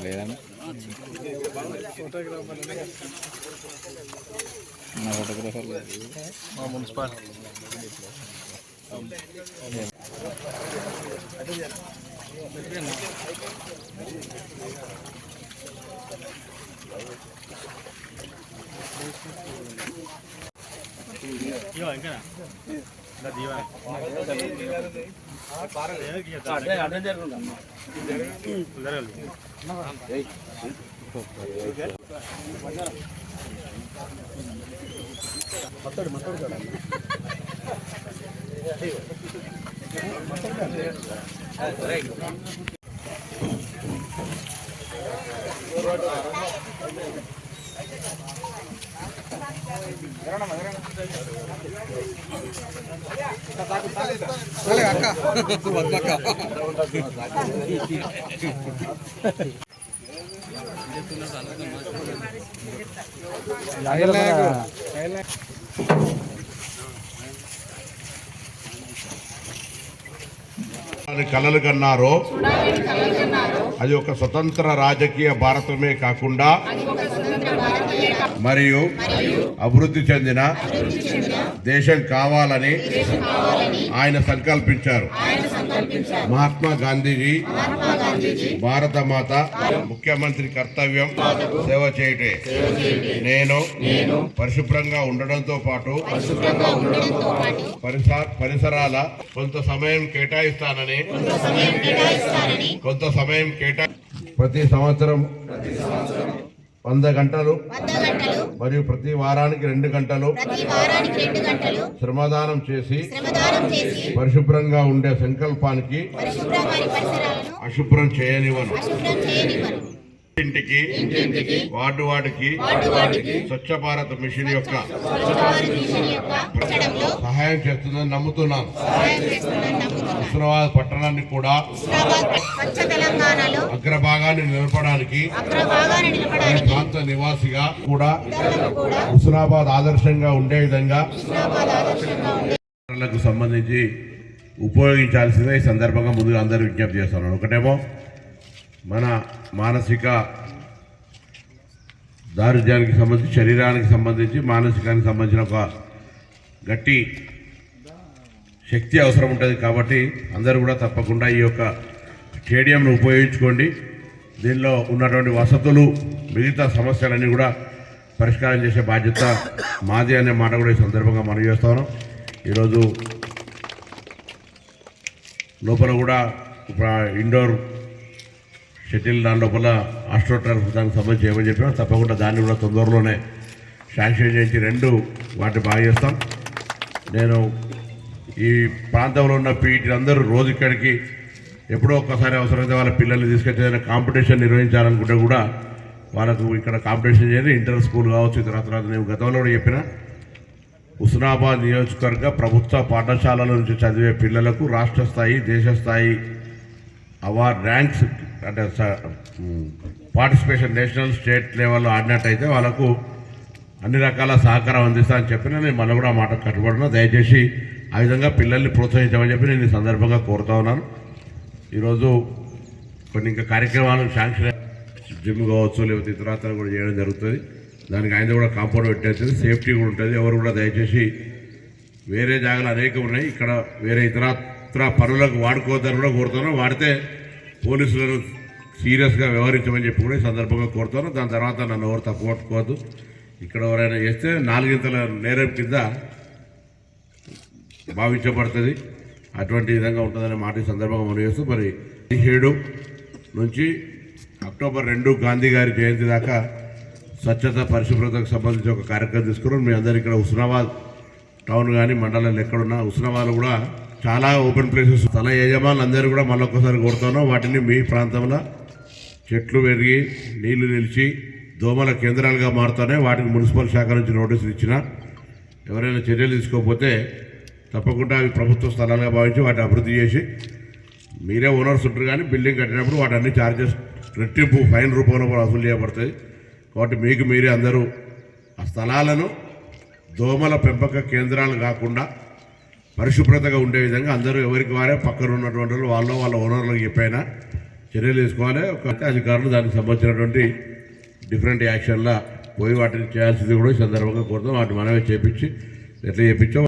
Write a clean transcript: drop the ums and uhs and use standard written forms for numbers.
లేదండి నా ఫోటోగ్రాఫర్ మా మున్సిపాలిటీ కలలు కన్నారో అది ఒక స్వతంత్ర రాజకీయ భారతమే కాకుండా మరియు అభివృద్ధి చెందిన దేశం కావాలని ఆయన సంకల్పించారు. మహాత్మా గాంధీజీ భారత మాత ముఖ్యమంత్రి కర్తవ్యం సేవ చేయటే. నేను పరిశుభ్రంగా ఉండడంతో పాటు పరిసరాల కొంత సమయం కేటాయిస్తానని ప్రతి సంవత్సరం 100 గంటలు మరియు ప్రతి వారానికి 2 గంటలు శ్రమదానం చేసి పరిశుభ్రంగా ఉండే సంకల్పానికి అశుభ్రం చేయనివ్వను. ఇంటికి వార్డుకి స్వచ్ఛ భారత్ మిషన్ యొక్క సహాయం చేస్తుందని నమ్ముతున్నాను. హుస్నాబాద్ పట్టణాన్ని కూడా అగ్రభాగాన్ని నిలపడానికి ప్రాంత నివాసిగా కూడా హుస్నాబాద్ ఆదర్శంగా ఉండే విధంగా సంబంధించి ఉపయోగించాల్సిందే ఈ సందర్భంగా ముందుగా అందరూ విజ్ఞప్తి చేస్తున్నాను. ఒకటేమో మన మానసిక దారిద్ర్యానికి సంబంధించి, శరీరానికి సంబంధించి, మానసికానికి సంబంధించిన ఒక గట్టి శక్తి అవసరం ఉంటుంది. కాబట్టి అందరూ కూడా తప్పకుండా ఈ యొక్క స్టేడియంను ఉపయోగించుకోండి. దీనిలో ఉన్నటువంటి వసతులు, మిగతా సమస్యలన్నీ కూడా పరిష్కారం చేసే బాధ్యత మాది అనే మాట కూడా ఈ సందర్భంగా మనం చేస్తాను. ఈరోజు లోపల కూడా ఇండోర్ షటిల్ దాని లోపల ఆస్ట్రోటర్ఫ్ దానికి సంబంధించి ఏమని చెప్పినా తప్పకుండా దాన్ని కూడా తొందరలోనే శాంక్షన్ చేయించి 2 వాటిని బాగా చేస్తాం. నేను ఈ ప్రాంతంలో ఉన్న పీటీ అందరూ రోజు ఇక్కడికి ఎప్పుడో ఒక్కసారి అవసరమైతే వాళ్ళ పిల్లల్ని తీసుకొచ్చి ఏదైనా కాంపిటీషన్ నిర్వహించాలనుకుంటే కూడా వాళ్ళకు ఇక్కడ కాంపిటీషన్ చేయాలి. ఇంటర్ స్కూల్ కావచ్చు, తర్వాత నేను గతంలో కూడా చెప్పిన హుస్నాబాద్ నియోజకవర్గ ప్రభుత్వ పాఠశాలల నుంచి చదివే పిల్లలకు రాష్ట్ర స్థాయి, దేశ స్థాయి అవార్డ్ ర్యాంక్స్ అంటే పార్టిసిపేషన్ నేషనల్ స్టేట్ లెవెల్లో ఆడినట్టయితే వాళ్ళకు అన్ని రకాల సహకారం అందిస్తా అని చెప్పిన నేను మళ్ళీ కూడా మాట కట్టుబడినా. దయచేసి ఆ విధంగా పిల్లల్ని ప్రోత్సహించమని చెప్పి నేను ఈ సందర్భంగా కోరుతా ఉన్నాను. ఈరోజు కొన్ని ఇంకా కార్యక్రమాలు శాంక్షన్ జిమ్ కావచ్చు, లేకపోతే ఇతరాతర కూడా చేయడం జరుగుతుంది. దానికి ఆయన కూడా కాంపౌండ్ పెట్టేస్తుంది, సేఫ్టీ కూడా ఉంటుంది. ఎవరు కూడా దయచేసి వేరే జాగాలు అనేకం ఉన్నాయి, ఇక్కడ వేరే ఇతర పనులకు వాడుకోవద్దని కూడా కోరుతున్నాను. వాడితే పోలీసులను సీరియస్గా వ్యవహరించమని చెప్పి కూడా ఈ సందర్భంగా కోరుతాను. దాని తర్వాత నన్ను ఎవరు తప్పు పట్టుకోవద్దు. ఇక్కడ ఎవరైనా చేస్తే 4 నేరం కింద భావించబడుతుంది. అటువంటి విధంగా ఉంటుందనే మాట ఈ సందర్భంగా మనం చేస్తూ, మరి 17 నుంచి అక్టోబర్ 2 గాంధీ గారి జయంతి దాకా స్వచ్ఛత పరిశుభ్రతకు సంబంధించి ఒక కార్యక్రమం తీసుకున్నాం. మీ అందరూ ఇక్కడ హుస్నాబాద్ టౌన్ కానీ మండలాలు ఎక్కడున్నా హుస్నాబాద్ కూడా చాలా ఓపెన్ ప్లేసెస్, స్థల యజమానులు అందరూ కూడా మళ్ళొక్కసారి కోరుతున్నాం. వాటిని మీ ప్రాంతంలో చెట్లు పెరిగి నీళ్లు నిలిచి దోమల కేంద్రాలుగా మారుతానే వాటికి మున్సిపల్ శాఖ నుంచి నోటీసులు ఇచ్చినా ఎవరైనా చర్యలు తీసుకోకపోతే తప్పకుండా అవి ప్రభుత్వ స్థలాలుగా భావించి వాటిని అభివృద్ధి చేసి, మీరే ఓనర్స్ ఉంటారు కానీ బిల్డింగ్ కట్టినప్పుడు వాటి అన్ని ఛార్జెస్ రెట్టింపు ఫైన్ రూపంలో కూడా వసూలు చేయబడుతుంది. కాబట్టి మీకు మీరే అందరూ ఆ స్థలాలను దోమల పెంపక కేంద్రాలు కాకుండా పరిశుభ్రతగా ఉండే విధంగా అందరూ ఎవరికి వారే పక్కన ఉన్నటువంటి వాళ్ళ ఓనర్లకు చెప్పైనా చర్యలు తీసుకోవాలి. ఒక అధికారులు దానికి సంబంధించినటువంటి డిఫరెంట్ యాక్షన్లా పోయి వాటిని చేయాల్సింది కూడా ఈ సందర్భంగా కోరుతాం. వాటిని మనమే చేపించి ఎట్లా చేయించాం